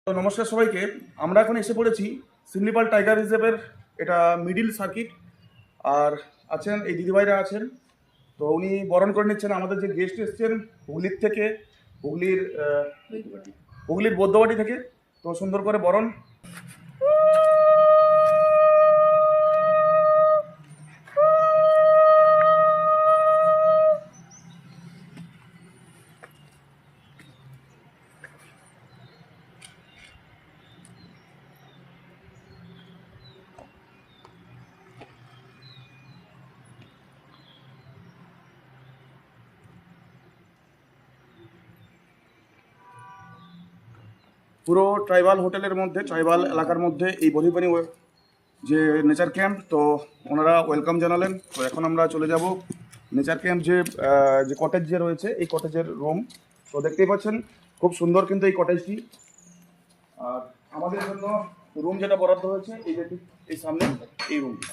তো নমস্কার সবাইকে। আমরা এখন এসে পড়েছি শিমলিপাল টাইগার রিজার্ভের এটা মিডিল সার্কিট। আর আছেন এই দিদিভাইরা আছেন, তো উনি বরণ করে নিচ্ছেন আমাদের যে গেস্ট এসছেন হুগলির থেকে, হুগলির বৈদ্যবাটি থেকে। তো সুন্দর করে বরণ। পুরো ট্রাইবাল হোটেলের মধ্যে, ট্রাইবাল এলাকার মধ্যে এই বধিপানি যে নেচার ক্যাম্প, তো ওনারা ওয়েলকাম জানালেন। তো এখন আমরা চলে যাব নেচার ক্যাম্প যে কটেজ যে রয়েছে, এই কটেজের রুম। তো দেখতেই পাচ্ছেন খুব সুন্দর কিন্তু এই কটেজটি। আর আমাদের জন্য রুম যেটা বরাদ্দ হয়েছে এই যে ঠিক এই সামনে এই রুমটি।